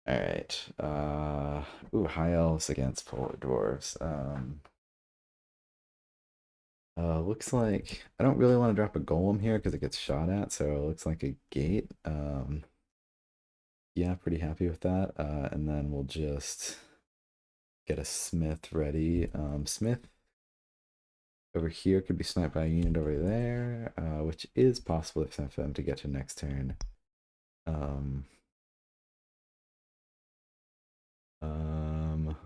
Alright. Ooh, high elves against polar dwarves. Looks like I don't really want to drop a golem here because it gets shot at, so it looks like a gate. Yeah, pretty happy with that. And then we'll just get a smith ready. Smith over here could be sniped by a unit over there, which is possible if for them to get to next turn. Um, um,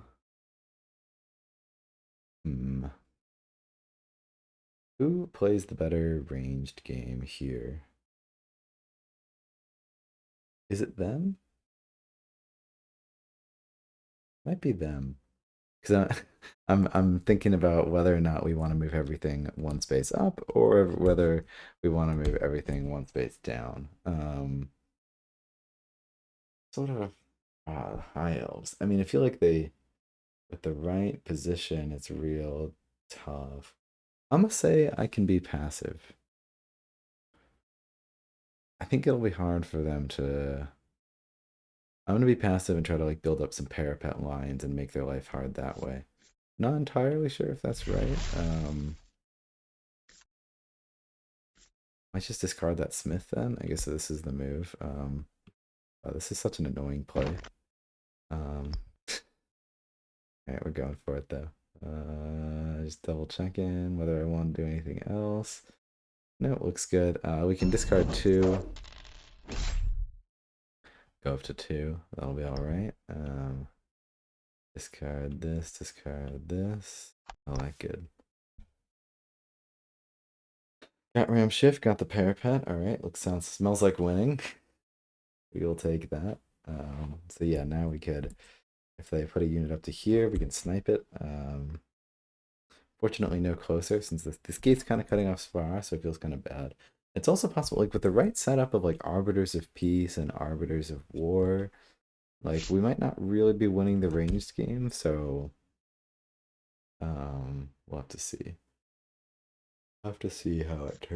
hmm. Who plays the better ranged game here? Is it them? Might be them. Because I'm thinking about whether or not we want to move everything one space up or whether we want to move everything one space down. Sort of high elves. I mean, I feel like they with the right position, it's real tough. I'm gonna say I can be passive. I think it'll be hard for them to. I'm gonna be passive and try to like build up some parapet lines and make their life hard that way. Not entirely sure if that's right. Might just discard that smith then. I guess this is the move. Oh, this is such an annoying play. Um, all right, we're going for it though. Just double checking whether I want to do anything else. No, it looks good. We can discard two. Go up to two. That'll be all right. Discard this. Discard this. Oh, that good. Got ram shift. Got the parapet. All right. Smells like winning. We'll take that. So yeah, now we could, if they put a unit up to here, we can snipe it. Fortunately, no closer since this gate's kind of cutting off Spar, so it feels kind of bad. It's also possible, like with the right setup of like Arbiters of Peace and Arbiters of War, like we might not really be winning the ranged game. So we'll have to see. I'll have to see how it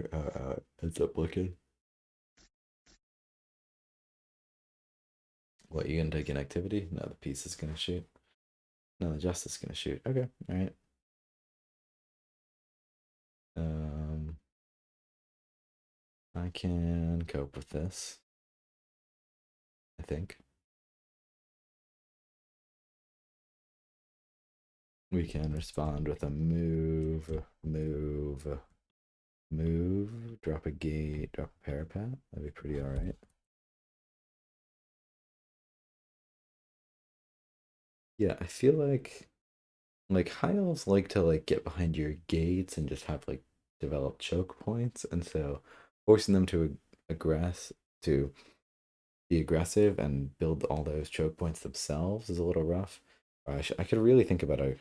ends up looking. What, you gonna take an activity? No, the Peace is gonna shoot. No, the Justice is gonna shoot. Okay, all right. Um, I can cope with this, I think. We can respond with a move, drop a gate, drop a parapet. That'd be pretty alright. Yeah, I feel like high elves like to like get behind your gates and just have like develop choke points, and so forcing them to aggress to be aggressive and build all those choke points themselves is a little rough. I could really think about a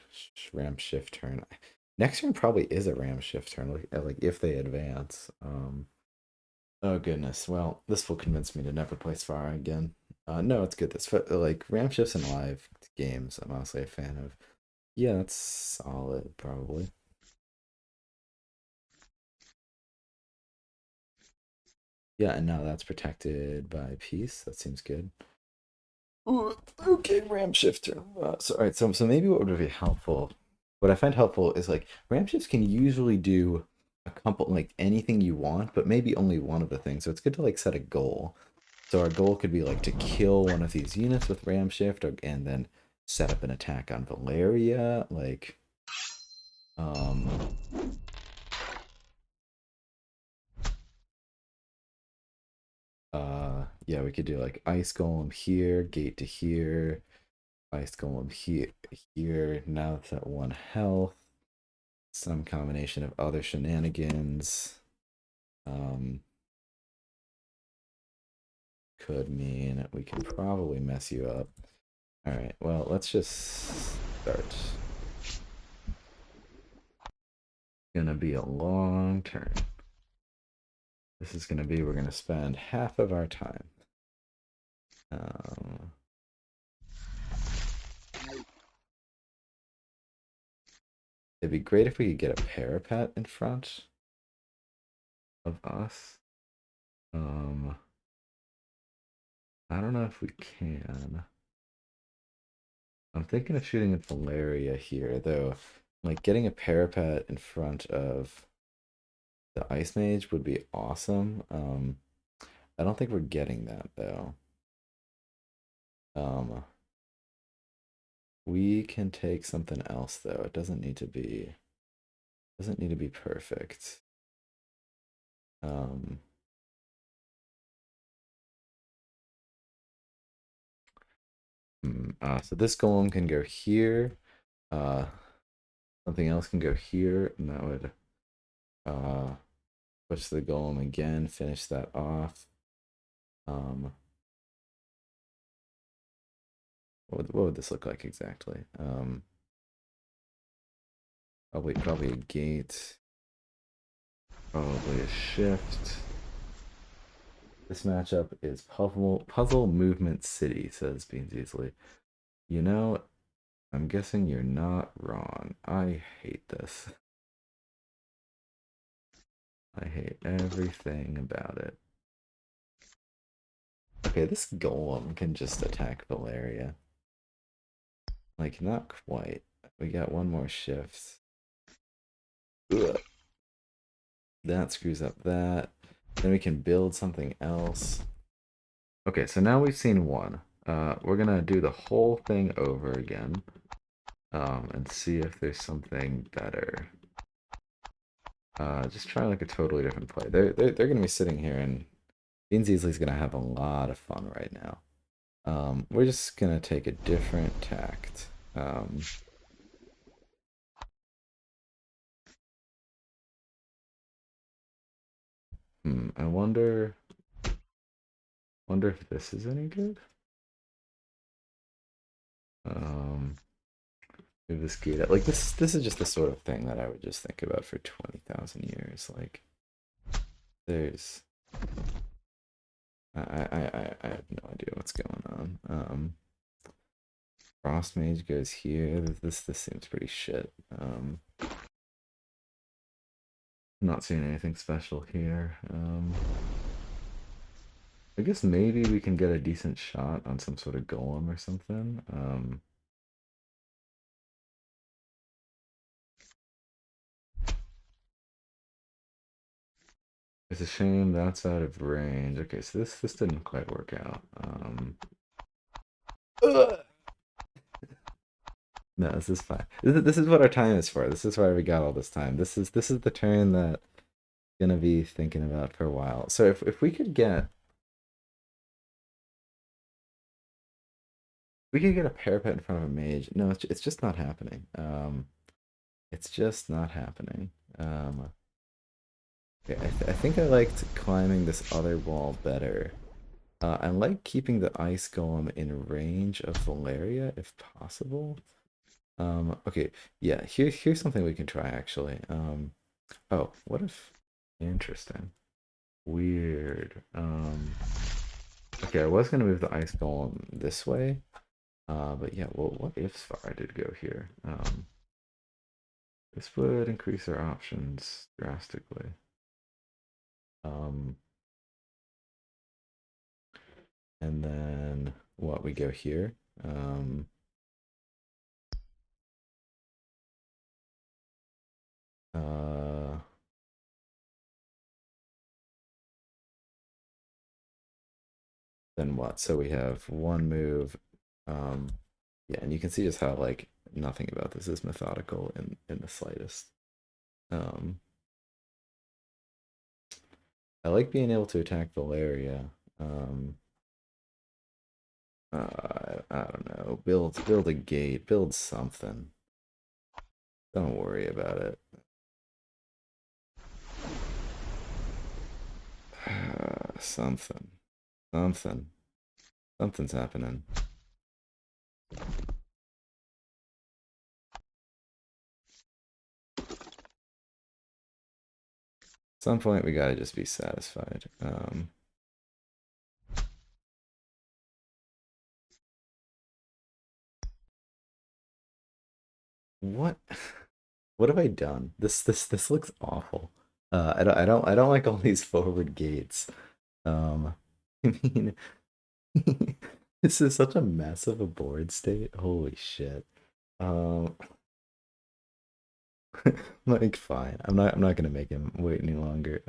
ram shift turn. Next turn probably is a ram shift turn, like if they advance. Oh goodness. Well, this will convince me to never play Sfara again. No, it's good. Like ram shifts in live games. I'm honestly a fan of. Yeah, that's solid, probably. Yeah, and now that's protected by peace. That seems good. Ooh, okay, ram shifter. All right, so maybe what would be helpful, what I find helpful is like ram shifts can usually do a couple like anything you want, but maybe only one of the things. So it's good to like set a goal. So our goal could be like to kill one of these units with ram shift, and then set up an attack on Valeria. Like, um, yeah, we could do like ice golem here, gate to here, ice golem here. Now it's at 1 health. Some combination of other shenanigans um, could mean we can probably mess you up. All right, well, let's just start. Gonna be a long turn. This is gonna be, we're gonna spend half of our time. Um, it'd be great if we could get a parapet in front of us. I don't know if we can. I'm thinking of shooting a Valeria here, though. Like getting a parapet in front of the Ice Mage would be awesome. I don't think we're getting that though. Um, we can take something else though. It doesn't need to be perfect. Um, so this golem can go here. Uh, something else can go here, and that would push the golem again. Finish that off. What would this look like exactly? Probably a gate. Probably a shift. This matchup is Puzzle Movement City, says Beanseasly. You know, I'm guessing you're not wrong. I hate this. I hate everything about it. Okay, this golem can just attack Valeria. Like, not quite. We got one more shift. Ugh. That screws up that. Then we can build something else. Okay, so now we've seen one. We're gonna do the whole thing over again. And see if there's something better. Just try like a totally different play. They're gonna be sitting here, and Beanseasly's gonna have a lot of fun right now. We're just gonna take a different tact. I wonder if this is any good. Move this gate up. Like this is just the sort of thing that I would just think about for 20,000 years. Like there's I have no idea what's going on. Frost Mage goes here. This seems pretty shit. Not seeing anything special here. I guess maybe we can get a decent shot on some sort of golem or something. It's a shame that's out of range. Okay, so this didn't quite work out. No, this is fine. This is what our time is for. This is why we got all this time. This is the turn that I'm gonna be thinking about for a while. So if we could get a parapet in front of a mage. No, it's just not happening. It's just not happening. Okay, I think I liked climbing this other wall better. I like keeping the ice golem in range of Valeria if possible. Okay, yeah, here's something we can try actually. Oh, what if interesting. Weird. Okay, I was gonna move the ice golem this way. But yeah, well, what if I did go here? This would increase our options drastically. And then what we go here? Uh, then what? So we have one move. Yeah, and you can see just how like nothing about this is methodical in the slightest. Um, I like being able to attack Valeria. I don't know. Build a gate. Build something. Don't worry about it. Something. Something. Something's happening. At some point we gotta just be satisfied. What what have I done? This looks awful. I don't like all these forward gates. I mean This is such a mess of a board state. Holy shit. Um, like fine. I'm not gonna make him wait any longer.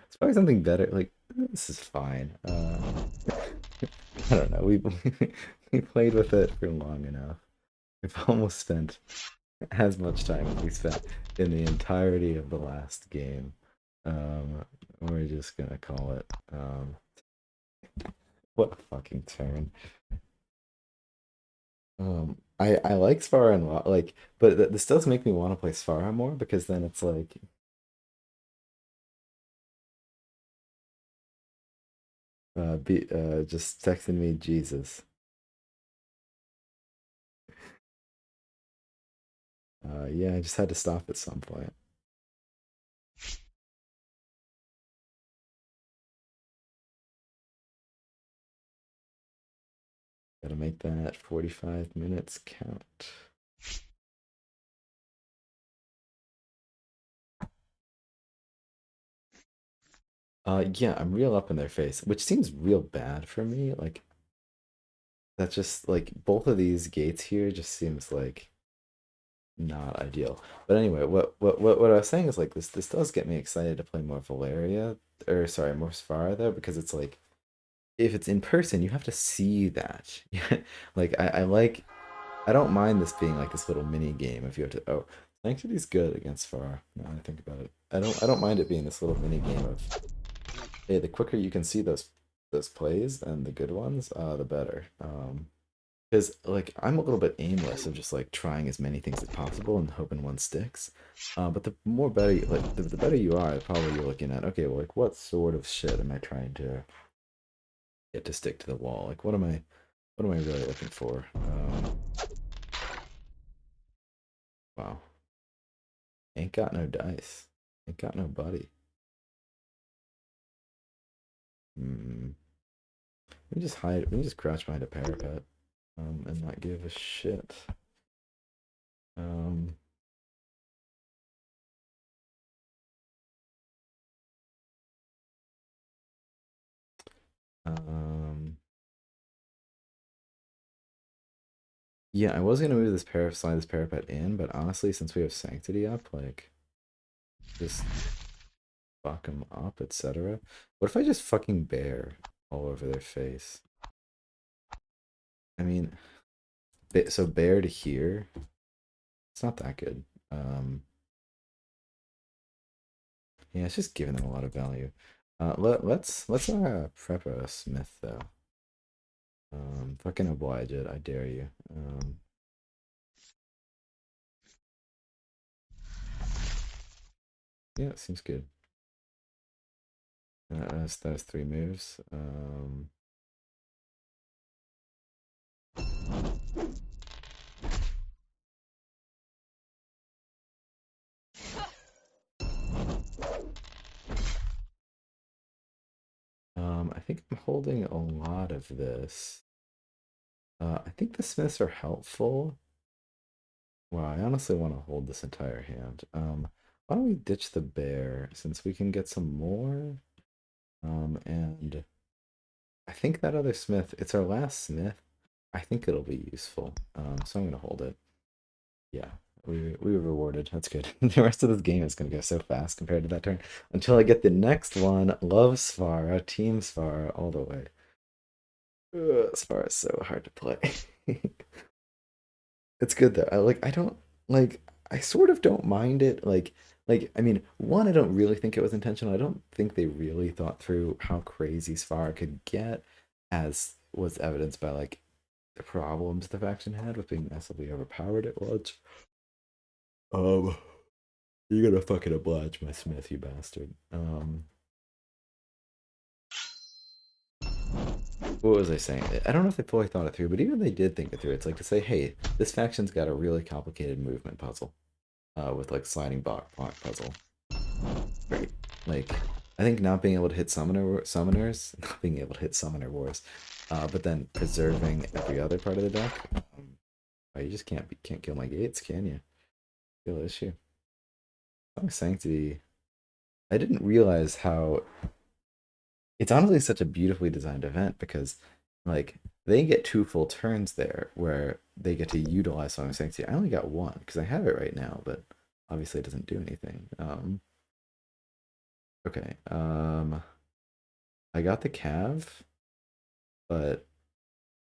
It's probably something better. Like this is fine. I don't know. We we played with it for long enough. We've almost spent as much time as we spent in the entirety of the last game. Um, we're just gonna call it. What a fucking turn. I like Sfara and like, but this does make me want to play Sfara more because then it's like, just texting me Jesus. Yeah, I just had to stop at some point. Gotta make that 45 minutes count. Yeah, I'm real up in their face, which seems real bad for me. Like that's just like both of these gates here just seems like not ideal. But anyway, what I was saying is like this does get me excited to play more Valeria or sorry, more Sfara though, because it's like if it's in person, you have to see that. Like I like I don't mind this being like this little mini game if you have to oh Sanctity's good against Far. Now I think about it. I don't mind it being this little mini game of hey, the quicker you can see those plays and the good ones, the better. Because like I'm a little bit aimless of just like trying as many things as possible and hoping one sticks. But the more better like the better you are, probably you're looking at okay, well, like what sort of shit am I trying to get to stick to the wall? Like what am I really looking for? Wow, ain't got no dice, ain't got no buddy. Hmm. We just hide. We can just crouch behind a parapet, and not give a shit. Um, um, yeah, I was gonna move this slide this parapet in, but honestly, since we have sanctity up, like just fuck them up, etc. What if I just fucking bear all over their face? I mean, so bear to here, it's not that good. Yeah, it's just giving them a lot of value. Let's prep a smith though. Fucking oblige it, I dare you. Yeah, it seems good. That's three moves. I think I'm holding a lot of this. I think the smiths are helpful. Wow, I honestly want to hold this entire hand. Why don't we ditch the bear since we can get some more? And I think that other smith, it's our last smith. I think it'll be useful. So I'm gonna hold it. Yeah, we were rewarded. That's good. The rest of this game is gonna go so fast compared to that turn. Until I get the next one. Love Svara, Team Svara, all the way. Ugh, Svara is so hard to play. It's good though. I don't like I sort of don't mind it. Like I mean, one, I don't really think it was intentional. I don't think they really thought through how crazy Svara could get, as was evidenced by like the problems the faction had with being massively overpowered at once. Um, you're gonna fucking oblige my Smith, you bastard. What was I saying? I don't know if they fully thought it through, but even if they did think it through, it's like to say, hey, this faction's got a really complicated movement puzzle, with like sliding block puzzle. Great. Like, I think not being able to hit summoners, not being able to hit summoner wars, but then preserving every other part of the deck. Oh, you just can't kill my gates, can you? Real issue. Oh, Sanctity. I didn't realize how it's honestly such a beautifully designed event because like they get two full turns there where they get to utilize Song of Sanctity. I only got one because I have it right now, but obviously it doesn't do anything. Okay. I got the Cav, but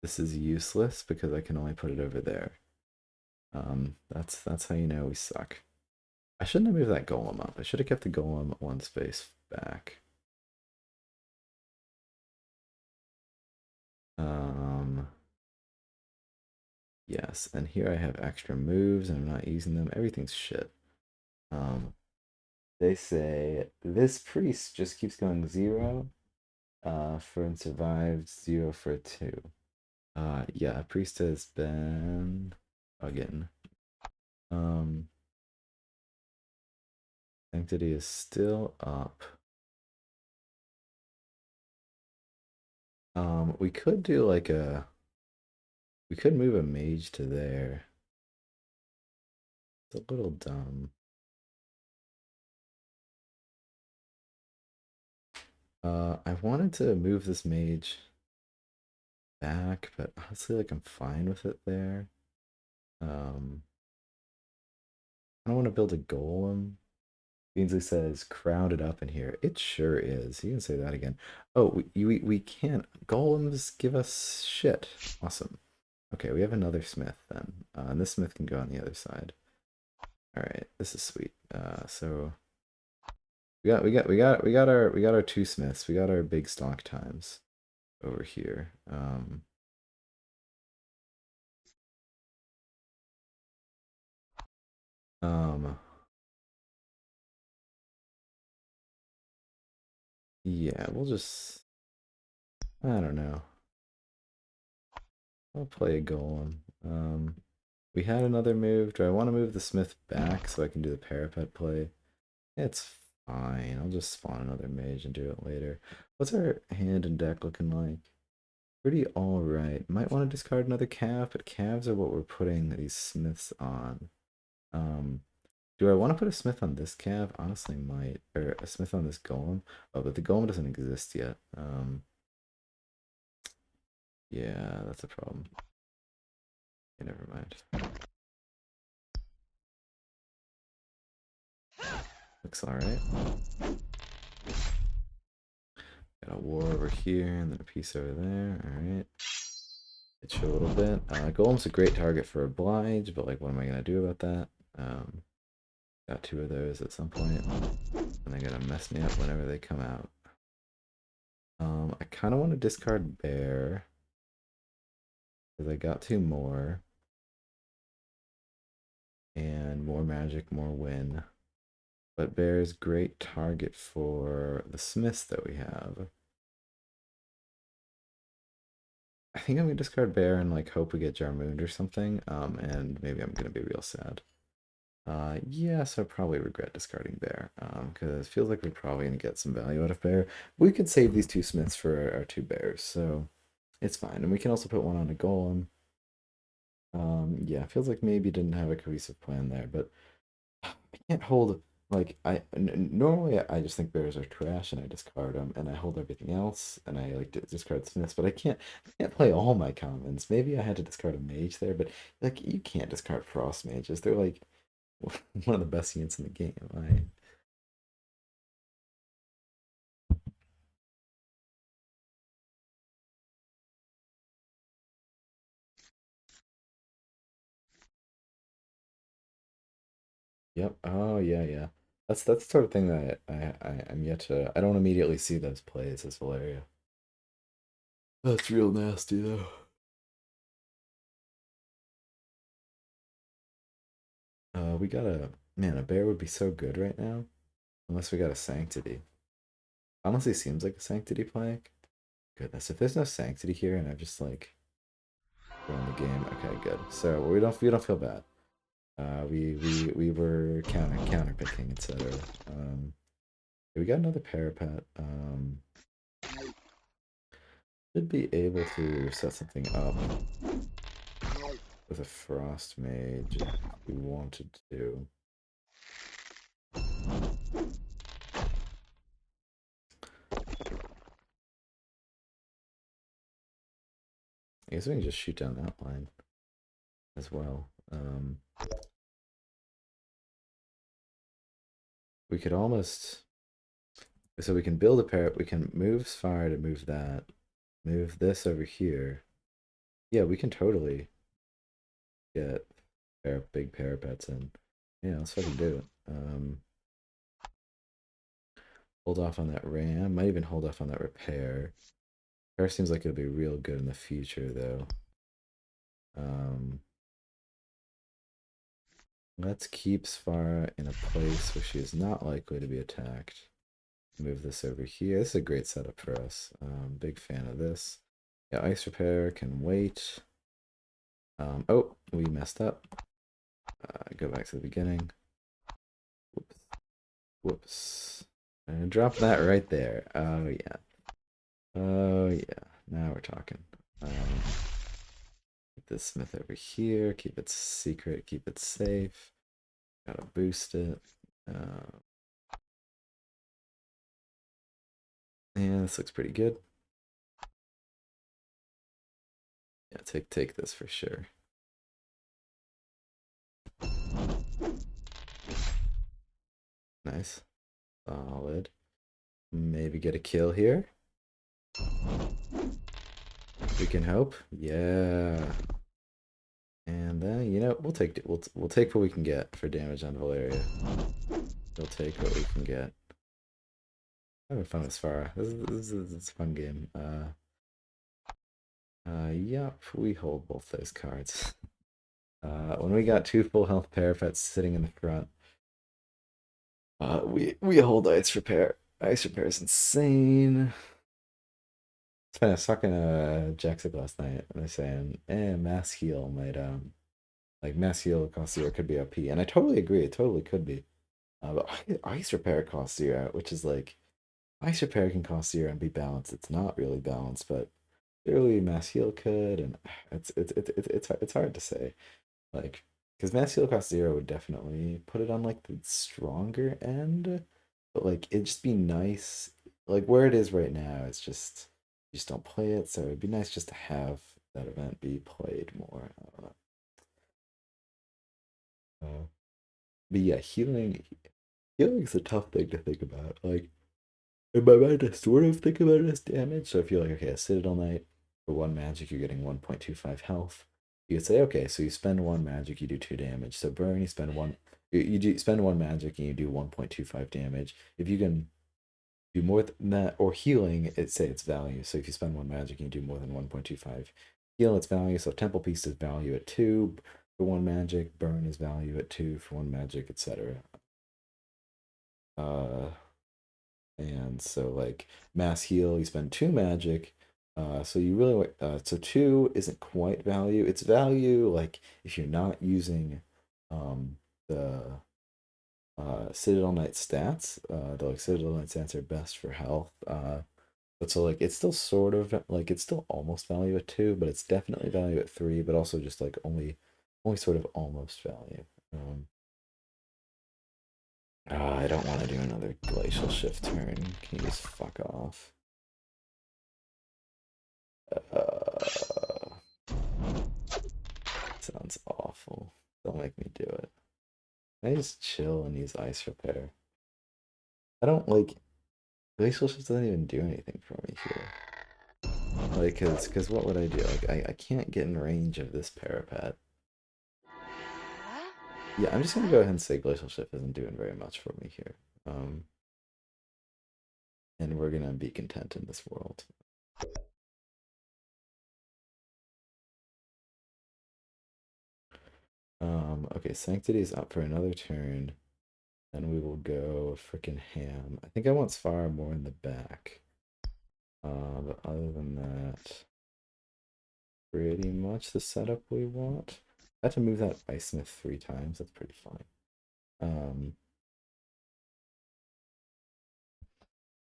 this is useless because I can only put it over there. That's how you know we suck. I shouldn't have moved that golem up. I should have kept the golem one space back. Um, yes, and here I have extra moves and I'm not using them. Everything's shit. Um, they say this priest just keeps going 0 for and survived, 0 for a 2. Yeah, priest has been again. Um, Sanctity is still up. We could do like we could move a mage to there. It's a little dumb. I wanted to move this mage back, but honestly, like I'm fine with it there. Um, I don't want to build a golem. Beansley says, "Crowd it up in here." It sure is. You can say that again. Oh, we can't. Golems give us shit. Awesome. Okay, we have another smith then, and this smith can go on the other side. All right, this is sweet. So we got our two smiths. We got our big stock times over here. Um, yeah, we'll just, I don't know. I'll play a golem. We had another move. Do I want to move the smith back so I can do the parapet play? It's fine. I'll just spawn another mage and do it later. What's our hand and deck looking like? Pretty alright. Might want to discard another calf, but calves are what we're putting these smiths on. Um, do I want to put a smith on this calf? Honestly, might. Or a smith on this golem. Oh, but the golem doesn't exist yet. Yeah, that's a problem. Okay, never mind. Looks alright. Got a war over here and then a piece over there. Alright. Itch a little bit. Golem's a great target for Oblige, but like, what am I gonna do about that? Got two of those at some point, and they're gonna mess me up whenever they come out. I kind of want to discard Bear because I got two more, and more magic, more win. But Bear is great target for the Smiths that we have. I think I'm gonna discard Bear and like hope we get Jarmoond or something. And maybe I'm gonna be real sad. Yeah, so I probably regret discarding Bear. Because it feels like we're probably gonna get some value out of Bear. We could save these two Smiths for our two Bears, so it's fine. And we can also put one on a Golem. Yeah, it feels like maybe didn't have a cohesive plan there, but I can't hold like normally I just think bears are trash and I discard them and I hold everything else and I like discard smiths, but I can't play all my commons. Maybe I had to discard a mage there, but like you can't discard frost mages. They're like one of the best units in the game. Yep. Oh yeah, yeah. That's the sort of thing that I'm yet to. I don't immediately see those plays as Valeria. That's real nasty though. We got a man. A bear would be so good right now, unless we got a sanctity. Honestly, seems like a sanctity plank. Goodness, if there's no sanctity here and I've just like thrown the game, okay, good. So we don't feel bad. We were counter picking, etc. We got another parapet. Should be able to set something up with a frost mage if we wanted to. I guess we can just shoot down that line as well. We could almost, so we can build a pair. We can move Spire to move that. Move this over here. Yeah, we can totally get big parapets in. Yeah, let's fucking do it. Hold off on that ram. Might even hold off on that repair. Repair seems like it'll be real good in the future, though. Um, let's keep Svara in a place where she is not likely to be attacked. Move this over here. This is a great setup for us. Big fan of this. Yeah, ice repair can wait. Oh, we messed up. Go back to the beginning. Whoops. Whoops. And drop that right there. Oh, yeah. Oh, yeah. Now we're talking. Get this smith over here. Keep it secret. Keep it safe. Gotta boost it. Yeah, this looks pretty good. Yeah, take this for sure. Nice. Solid. Maybe get a kill here. We can hope. Yeah. And then, you know, we'll take what we can get for damage on Valeria. We'll take what we can get. Having fun with Sfara. This is a fun game. Yep, we hold both those cards. When we got two full health parapets sitting in the front, we hold ice repair. Ice repair is insane. It's funny, I was talking to Jaxic last night, and they're saying, mass heal might like mass heal cost 0 could be OP, and I totally agree. It totally could be. But ice repair costs 0, which is like ice repair can cost 0 and be balanced. It's not really balanced, but clearly mass heal could, and it's hard to say. Like, because mass heal cost 0 would definitely put it on like the stronger end, but like it'd just be nice. Like where it is right now, it's just you just don't play it, so it'd be nice just to have that event be played more. But yeah, healing is a tough thing to think about. Like in my mind, I sort of think about it as damage. So if you're like, okay, a Citadel Knight for one magic, you're getting 1.25 health. You could say, okay, so you spend one magic, you do 2 damage. So burn, you spend one, you do spend one magic and you do 1.25 damage. If you can do more than that, or healing, it say its value. So if you spend one magic and you do more than 1.25, heal its value. So Temple Piece is value at 2 for one magic, burn is value at 2 for one magic, etc. Uh, and so like mass heal, you spend 2 magic. So you really so 2 isn't quite value. It's value like if you're not using the Citadel Knight stats. The like Citadel Knight stats are best for health. But so like it's still sort of like it's still almost value at 2, but it's definitely value at 3, but also just like only sort of almost value. I don't want to do another glacial shift turn. Can you just fuck off? Uh, sounds awful. Don't make me do it. I just chill and use ice repair. I don't like glacial shift doesn't even do anything for me here. Like, cause what would I do? Like, I can't get in range of this parapet. Yeah, I'm just gonna go ahead and say glacial shift isn't doing very much for me here. Um, and we're gonna be content in this world. Okay, Sanctity is up for another turn. Then we will go freaking ham. I think I want Sfar more in the back. But other than that, pretty much the setup we want. I had to move that Ice Smith 3 times. That's pretty fine.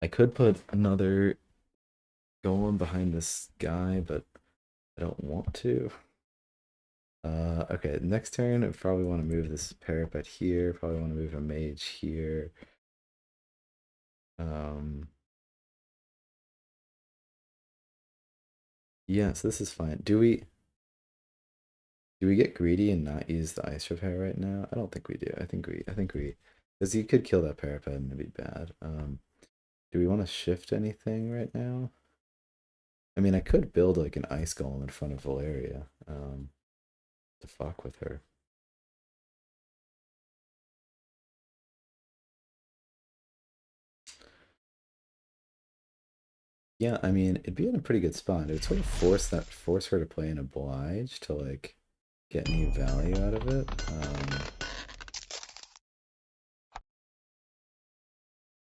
I could put another golem behind this guy, but I don't want to. Okay, next turn, I probably want to move this parapet here. Probably want to move a mage here. Um, Yeah, so this is fine. Do we get greedy and not use the ice repair right now? I don't think we do. I think we because you could kill that parapet and it'd be bad. Do we want to shift anything right now? I mean, I could build like an ice golem in front of Valeria, to fuck with her. Yeah, I mean, it'd be in a pretty good spot. It would sort of force her to play an oblige to like get any value out of it.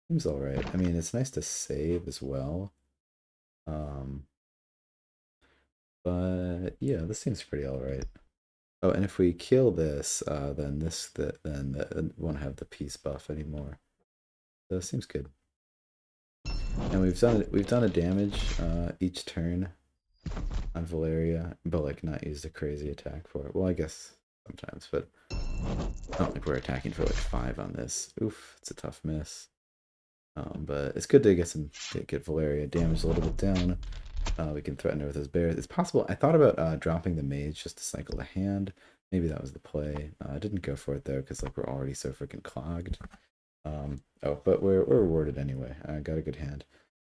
Seems all right. I mean, it's nice to save as well. Um, but yeah, this seems pretty all right. Oh, and if we kill this, then it won't have the peace buff anymore. So it seems good. And we've done a damage each turn on Valeria, but like not used a crazy attack for it. Well, I guess sometimes, but not like we're attacking for like 5 on this. Oof, it's a tough miss. But it's good to get Valeria damaged a little bit down. We can threaten her with his bears. It's possible. I thought about dropping the mage just to cycle the hand. Maybe that was the play. I didn't go for it though because like we're already so freaking clogged. Oh, but we're rewarded anyway. I got a good hand.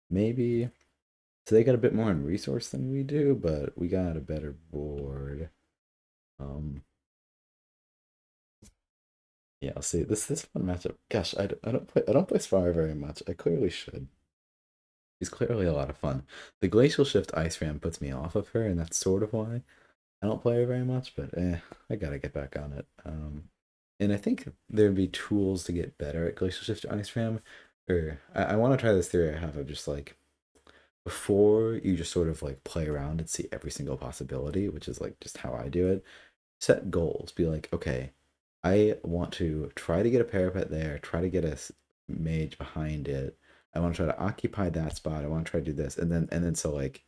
Maybe so they got a bit more in resource than we do, but we got a better board. Um, yeah, I'll see. This fun matchup. Gosh, I don't play Spire very much. I clearly should. He's clearly a lot of fun. The Glacial Shift Ice Ram puts me off of her, and that's sort of why I don't play her very much. But I gotta get back on it. And I think there'd be tools to get better at Glacial Shift Ice Ram. Or I want to try this theory I have of just like before you just sort of like play around and see every single possibility, which is like just how I do it. Set goals. Be like, okay, I want to try to get a parapet there, try to get a mage behind it. I want to try to occupy that spot. I want to try to do this, and then so like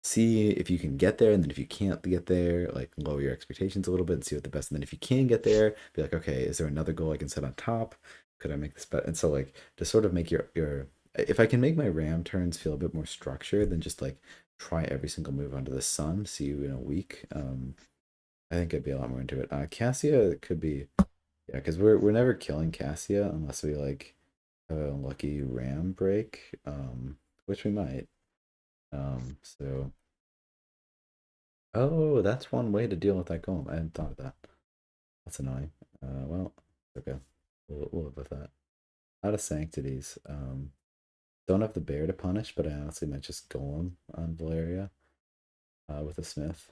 see if you can get there, and then if you can't get there, like lower your expectations a little bit and see what the best. And then if you can get there, be like, okay, is there another goal I can set on top? Could I make this better? And so like to sort of make your if I can make my ram turns feel a bit more structured than just like try every single move under the sun, see you in a week. I think I'd be a lot more into it. Cassia could be, yeah, because we're never killing Cassia unless we like have a lucky ram break, which we might. So oh, that's one way to deal with that golem. I hadn't thought of that. That's annoying. Well, okay, we'll live with that. Out of sanctities. Don't have the bear to punish, but I honestly might just golem on Valeria, with a smith.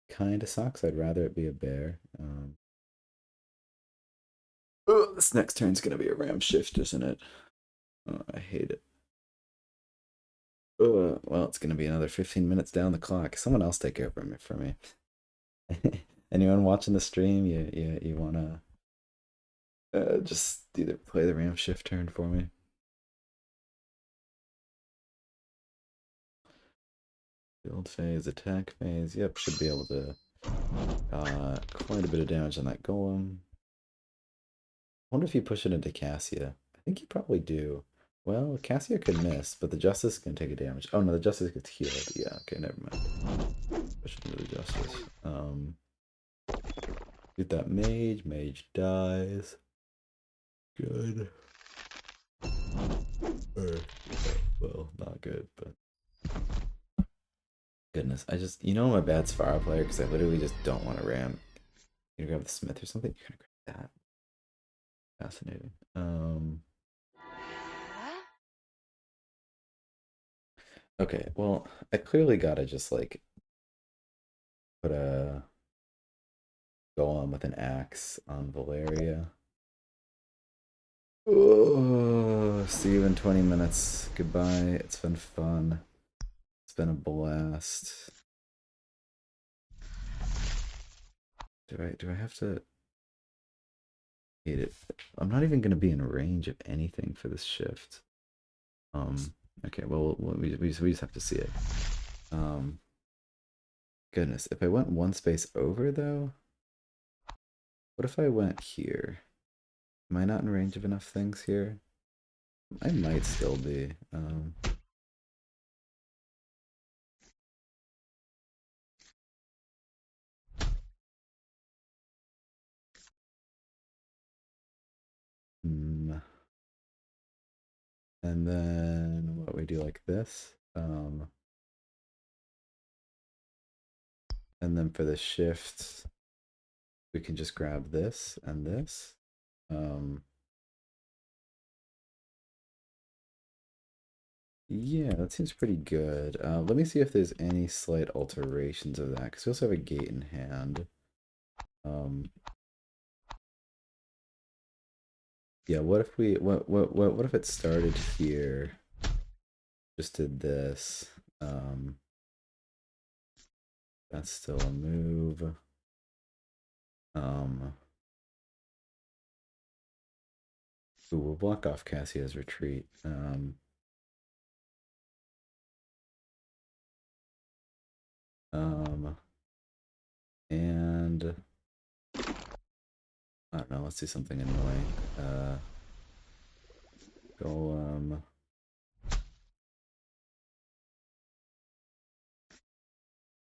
Kind of sucks. I'd rather it be a bear. Oh, this next turn's gonna be a ram shift, isn't it? Oh, I hate it. Well, it's gonna be another 15 minutes down the clock. Someone else take over for me. Anyone watching the stream? You wanna just either play the ram shift turn for me? Build phase, attack phase. Yep, should be able to quite a bit of damage on that golem. I wonder if you push it into Cassia. I think you probably do. Well, Cassia could miss, but the Justice can take a damage. Oh no, the Justice gets healed. Yeah, okay, never mind. Push it into the Justice. Get that mage. Mage dies. Good. Or, well, not good, but goodness. I'm a bad Sphara player because I literally just don't want to ram. You grab the Smith or something? You're gonna grab that. Fascinating. Okay, well, I clearly gotta just like put a go on with an axe on Valeria. Oh, see you in 20 minutes. Goodbye. It's been fun. It's been a blast. Do I have to hate it? I'm not even gonna be in range of anything for this shift. Okay, well we just have to see it. Um, Goodness, if I went one space over though, what if I went here? Am I not in range of enough things here? I might still be. And then what we do like this. And then for the shifts, we can just grab this and this. Yeah, that seems pretty good. Let me see if there's any slight alterations of that, because we also have a gate in hand. Yeah, what if we what if it started here? Just did this. That's still a move. Ooh, we'll block off Cassia's retreat. And I don't know, let's do something annoying. Golem.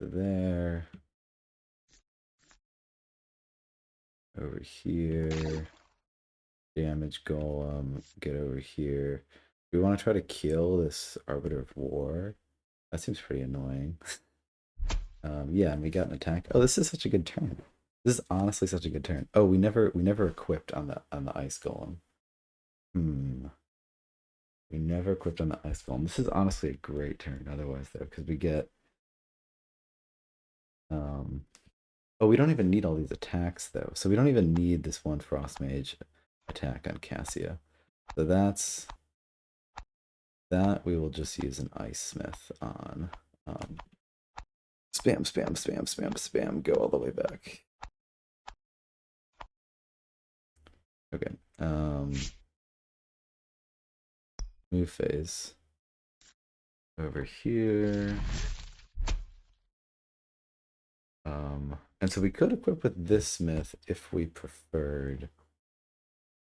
There. Over here. Damage golem. Get over here. We want to try to kill this Arbiter of War. That seems pretty annoying. Yeah, and we got an attack. Oh, this is such a good turn. This is honestly such a good turn. Oh, we never equipped on the ice golem. We never equipped on the ice golem. This is honestly a great turn otherwise though, because we get oh, we don't even need all these attacks though. So we don't even need this one frost mage attack on Cassia. So that's that we will just use an ice smith on. Spam, spam, spam, spam, spam, go all the way back. Okay. Move phase. Over here. And so we could equip with this smith if we preferred. I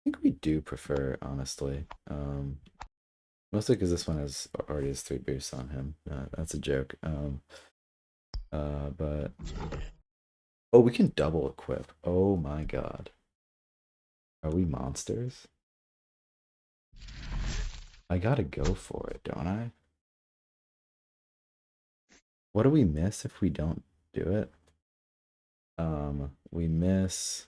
think we do prefer, honestly. Mostly because this one already has 3 boosts on him. That's a joke. But oh, we can double equip. Oh my god. Are we monsters? I gotta go for it, don't I? What do we miss if we don't do it? We miss.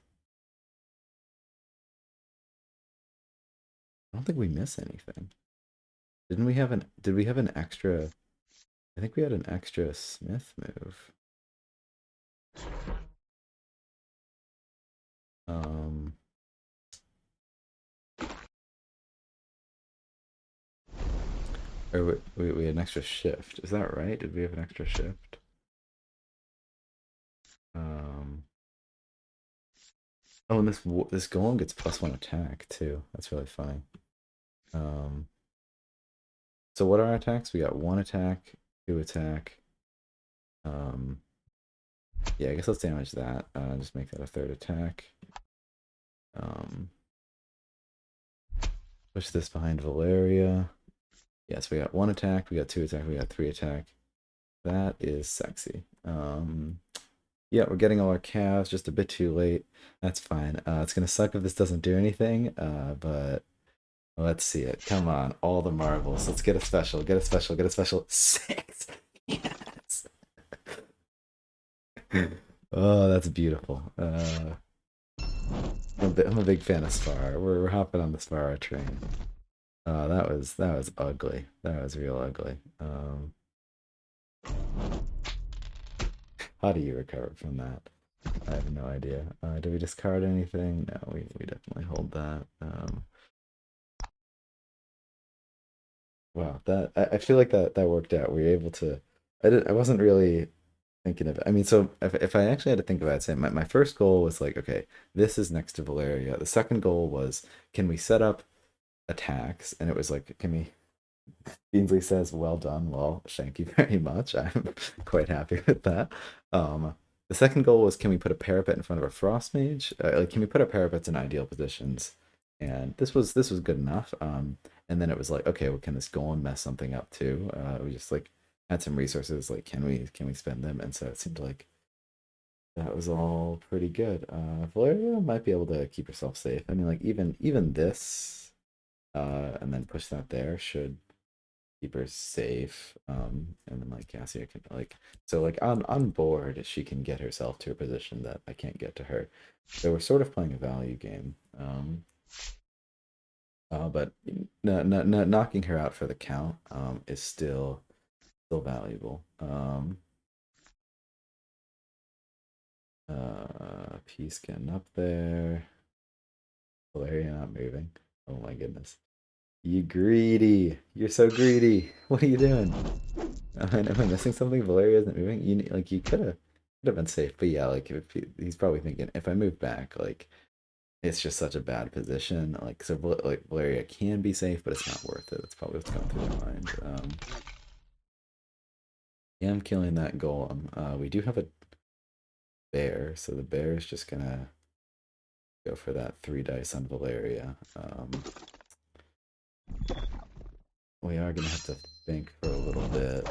I don't think we miss anything. Didn't we have an? Did we have an extra? I think we had an extra Smith move. Or we had an extra shift. Is that right? Did we have an extra shift? Oh, and this golem gets +1 attack too. That's really funny. So what are our attacks? We got 1 attack, 2 attack. Yeah, I guess let's damage that. Just make that a 3rd attack. Push this behind Valeria. Yes, we got 1 attack, we got 2 attack, we got 3 attack. That is sexy. Yeah, we're getting all our calves just a bit too late. That's fine. It's gonna suck if this doesn't do anything, but let's see it. Come on, all the marbles. Let's get a special, get a special, get a special. 6! Yes! Oh, that's beautiful. I'm a big fan of Spar. We're hopping on the Spar train. That was ugly. That was real ugly. How do you recover from that? I have no idea. Do we discard anything? No, we definitely hold that. Wow, that I feel like that worked out. We were able to. I wasn't really thinking of it. I mean, so if I actually had to think about it, say my first goal was like, okay, this is next to Valeria. The second goal was, can we set up attacks? And it was like, can we? Beansley says, well done. Well, thank you very much. I'm quite happy with that. The second goal was, can we put a parapet in front of a frost mage? Like, can we put our parapets in ideal positions? And this was good enough. And then it was like, okay, well, can this golem mess something up too? We just like had some resources. Like, can we spend them? And so it seemed like that was all pretty good. Valeria might be able to keep herself safe. I mean, like even this. and then push that there should keep her safe. And then like Cassia can like so like on board she can get herself to a position that I can't get to her. So we're sort of playing a value game. But knocking her out for the count is still valuable. Piece getting up there. Valeria not moving. Oh my goodness. You greedy. You're so greedy. What are you doing? Am I missing something? Valeria isn't moving. Like you could have been safe, but yeah, like if he's probably thinking if I move back, like it's just such a bad position. Like so, like Valeria can be safe, but it's not worth it. That's probably what's going through their mind. Yeah, I'm killing that golem. We do have a bear, so the bear is just gonna go for that 3 dice on Valeria. We are gonna have to think for a little bit.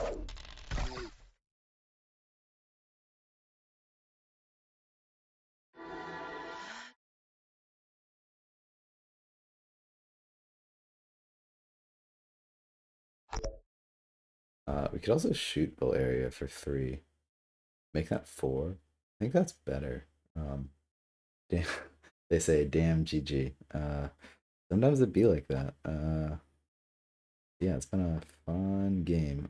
We could also shoot Valeria for 3. Make that 4. I think that's better. Damn, they say damn GG. Sometimes it be like that. Yeah, it's been a fun game.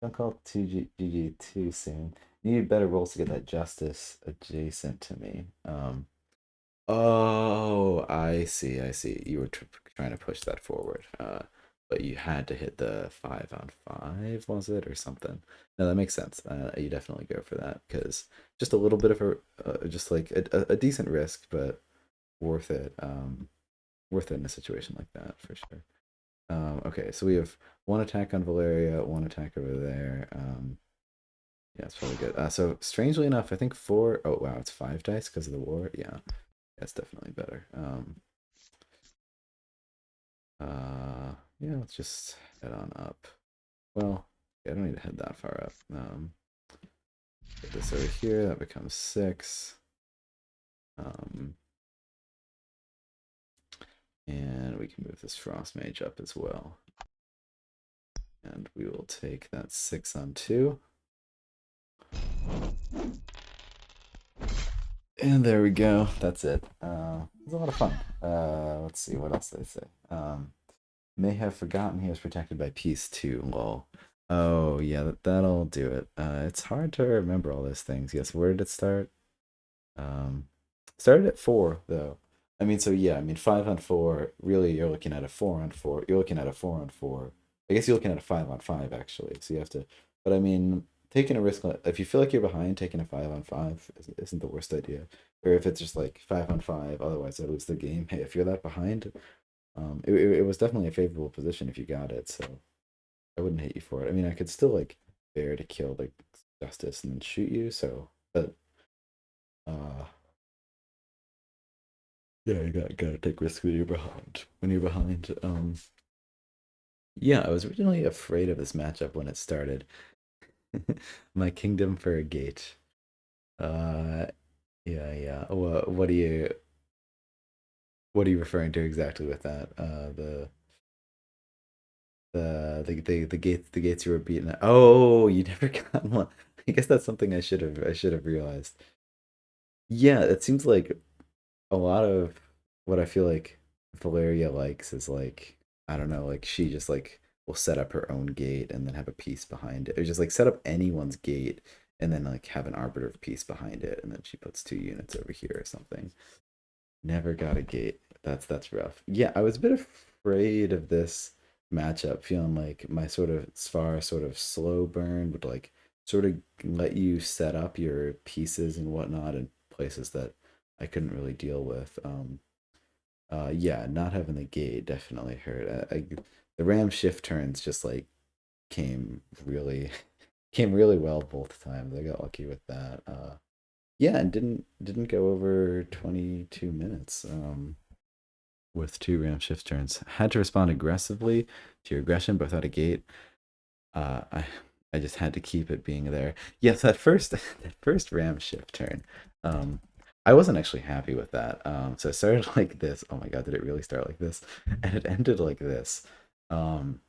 Don't call 2GG too soon. You need better rolls to get that justice adjacent to me. Oh, I see. I see. You were trying to push that forward. But you had to hit the 5-on-5, was it, or something? No, that makes sense. You definitely go for that because just a little bit of just like a decent risk, but worth it. Worth it in a situation like that for sure. Okay, so we have one attack on Valeria, one attack over there. Yeah, it's probably good. So strangely enough, I think 4. Oh wow, it's 5 dice because of the war. Yeah, that's definitely better. Yeah, let's just head on up. Well, yeah, I don't need to head that far up. Put this over here. That becomes 6. Um, and we can move this frost mage up as well. And we will take that 6-on-2. And there we go. That's it. It was a lot of fun. Let's see what else they say. May have forgotten he was protected by peace too. Lol. Oh yeah, that'll do it. It's hard to remember all those things. Yes, where did it start? Um, Started at 4 though. I mean, so yeah, I mean 5-on-4. Really, you're looking at a 4-on-4. You're looking at a 4-on-4. I guess you're looking at a 5-on-5 actually. So you have to. But I mean, taking a risk if you feel like you're behind, taking a 5-on-5 isn't the worst idea. Or if it's just like 5-on-5, otherwise I lose the game. Hey, if you're that behind, it was definitely a favorable position if you got it. So I wouldn't hate you for it. I mean, I could still like bear to kill like justice and then shoot you. So, but uh yeah, you gotta take risks when you're behind. When you're behind, yeah, I was originally afraid of this matchup when it started. My kingdom for a gate. Uh, yeah, yeah. What are you referring to exactly with that? The gates you were beaten at. Oh, you never got one. I guess that's something I should have realized. Yeah, it seems like a lot of what I feel like Valeria likes is like I don't know, like she just like will set up her own gate and then have a piece behind it, or just like set up anyone's gate and then like have an arbiter of peace behind it, and then she puts 2 units over here or something. Never got a gate. That's rough. Yeah, I was a bit afraid of this matchup, feeling like my sort of Svar sort of slow burn would like sort of let you set up your pieces and whatnot in places that I couldn't really deal with. Yeah, not having the gate definitely hurt. The ram shift turns just like came really came really well both times. I got lucky with that. Yeah, and didn't go over 22 minutes. With 2 ram shift turns. Had to respond aggressively to your aggression, but without a gate. Uh, I I just had to keep it being there. Yes, that first that first ram shift turn. Um, I wasn't actually happy with that. So it started like this. Oh my god, did it really start like this? And it ended like this. Um,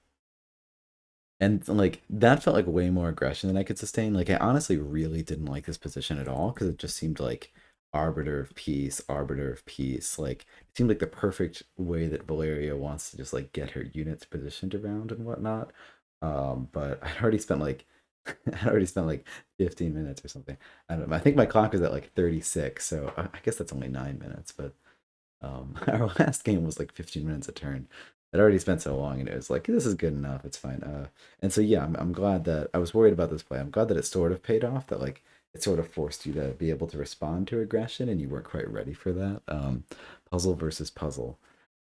and like that felt like way more aggression than I could sustain. Like I honestly really didn't like this position at all because it just seemed like arbiter of peace, arbiter of peace. Like it seemed like the perfect way that Valeria wants to just like get her units positioned around and whatnot. But I'd already spent like I'd already spent like 15 minutes or something. I don't know. I think my clock is at like 36, so I guess that's only 9 minutes. But our last game was like 15 minutes a turn. I'd already spent so long, and it was like, this is good enough. It's fine. And so yeah, I'm glad that I was worried about this play. I'm glad that it sort of paid off. That like it sort of forced you to be able to respond to aggression, and you weren't quite ready for that. Puzzle versus puzzle.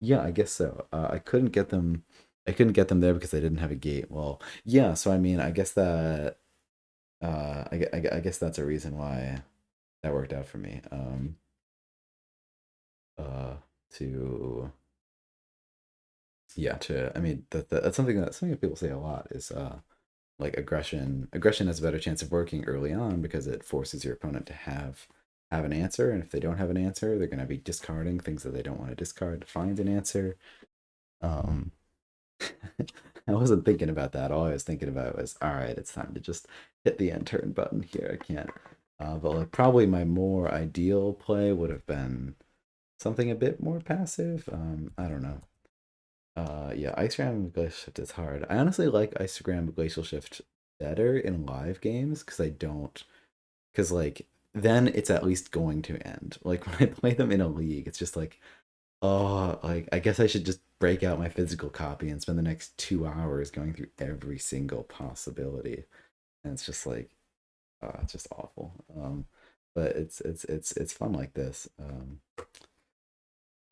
Yeah, I guess so. I couldn't get them. I couldn't get them there because I didn't have a gate. Well, yeah. So I mean, I guess that. I guess that's a reason why that worked out for me. Uh, to yeah, to I mean that's something that people say a lot is like aggression has a better chance of working early on because it forces your opponent to have an answer, and if they don't have an answer they're going to be discarding things that they don't want to discard to find an answer. um I wasn't thinking about that. All I was thinking about was, all right, it's time to just hit the end turn button here. I can't but like probably my more ideal play would have been something a bit more passive. I don't know. Yeah, Icegram Glacial Shift is hard. I honestly like Icegram Glacial Shift better in live games because I don't, because like then it's at least going to end. Like when I play them in a league, it's just like, oh, like I guess I should just break out my physical copy and spend the next 2 hours going through every single possibility, and it's just like, oh, it's just awful. But it's fun like this.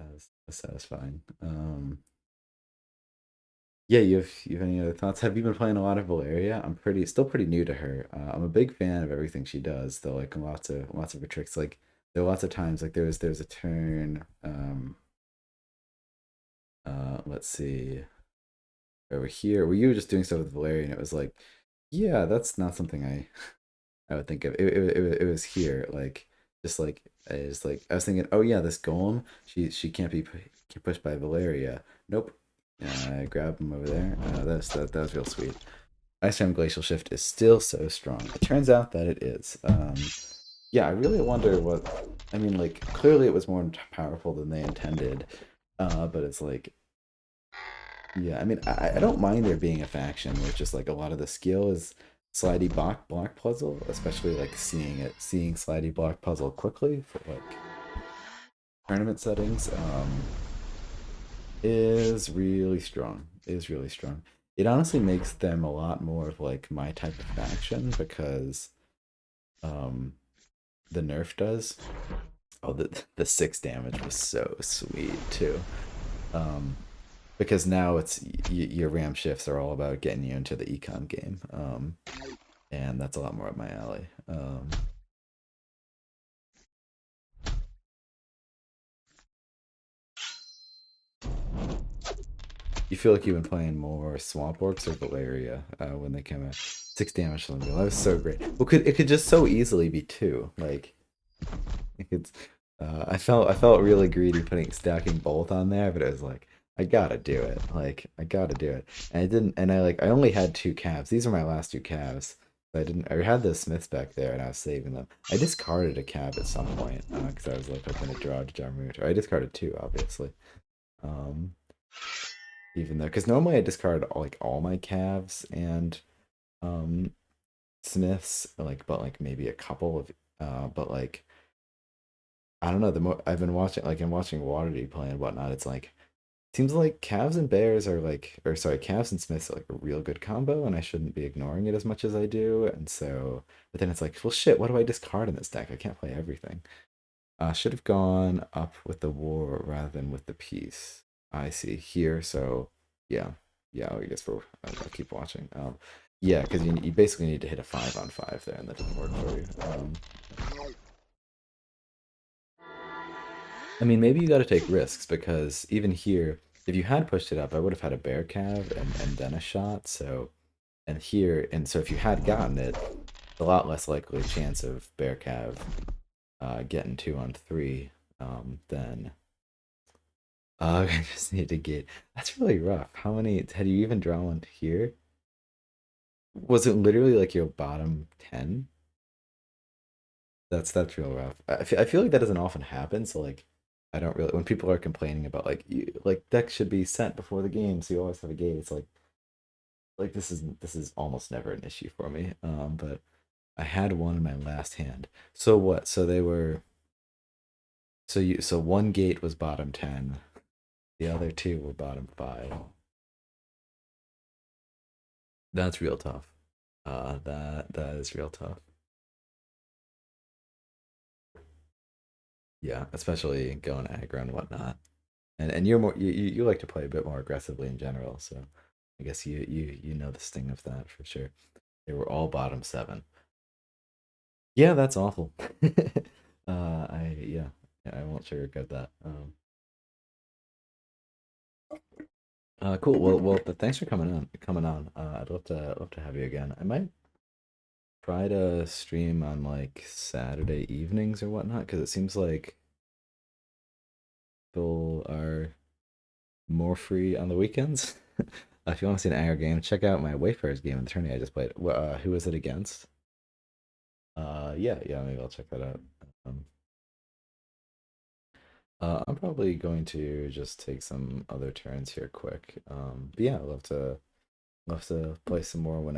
As satisfying. Yeah, you have any other thoughts? Have you been playing a lot of Valeria? I'm pretty new to her. I'm a big fan of everything she does, though. Like lots of her tricks. Like there are lots of times like there was a turn. Let's see, over here where you were just doing stuff with Valeria, and it was like, yeah, that's not something I would think of. It was here, like just like I was thinking, oh yeah, this golem, she can't be pushed by Valeria. Nope. Grab him over there. That was real sweet. Ice Time Glacial Shift is still so strong. It turns out that it is. Yeah, I really wonder what. I mean, like clearly it was more powerful than they intended. But it's like, yeah, I mean, I don't mind there being a faction where it's just like a lot of the skill is slidey block puzzle, especially like seeing slidey block puzzle quickly for like tournament settings. Is really strong. Is really strong. It honestly makes them a lot more of like my type of faction because um the nerf does. Oh, the 6 damage was so sweet too. Um because now it's your ram shifts are all about getting you into the econ game. And that's a lot more up my alley. You feel like you've been playing more Swamp Orcs or Valeria when they came out. 6 damage to them. That was so great. Well, it could just so easily be two. Like it's. I felt really greedy putting stacking both on there, but it was like I gotta do it. Like I gotta do it. And I didn't. And I only had 2 calves. These are my last 2 calves. I didn't. I had the smiths back there, and I was saving them. I discarded a calf at some point because I was like hoping to draw to Jarmuth. Or I discarded two, obviously. Um, even though because normally I discard like all my calves and um smiths like but like maybe a couple of but like I don't know the more I've been watching like I'm watching Waterdeep play and whatnot, it's like seems like calves and bears are like or sorry calves and smiths are like a real good combo, and I shouldn't be ignoring it as much as I do. And so but then it's like, well shit, what do I discard in this deck? I can't play everything. Should have gone up with the war rather than with the peace. I see here. So yeah, yeah. I guess I'll keep watching. Yeah, because you basically need to hit a 5-on-5 there, and that didn't work for you. I mean, maybe you got to take risks because even here, if you had pushed it up, I would have had a bear calf and then a shot. So and here and so if you had gotten it, a lot less likely chance of bear calf getting 2 on 3, then I just need to get. That's really rough. How many had you even drawn here? Was it literally like your bottom 10? That's real rough. I feel like that doesn't often happen. So like, I don't really when people are complaining about like like decks should be sent before the game, so you always have a gate. It's like this is almost never an issue for me. But I had one in my last hand. So what? So they were so one gate was bottom 10, the other two were bottom 5. That's real tough. That is real tough. Yeah, especially going aggro and whatnot. And you're more you like to play a bit more aggressively in general, so I guess you know the sting of that for sure. They were all bottom 7. Yeah, that's awful. I yeah, I won't sugarcoat that. Cool. But thanks for coming on. I'd love to have you again. I might try to stream on like Saturday evenings or whatnot because it seems like people are more free on the weekends. If you want to see an aggro game, check out my Wayfarers game in the tourney I just played. Who was it against? Yeah, maybe I'll check that out. Um, I'm probably going to just take some other turns here quick. But yeah, I'd love to play some more when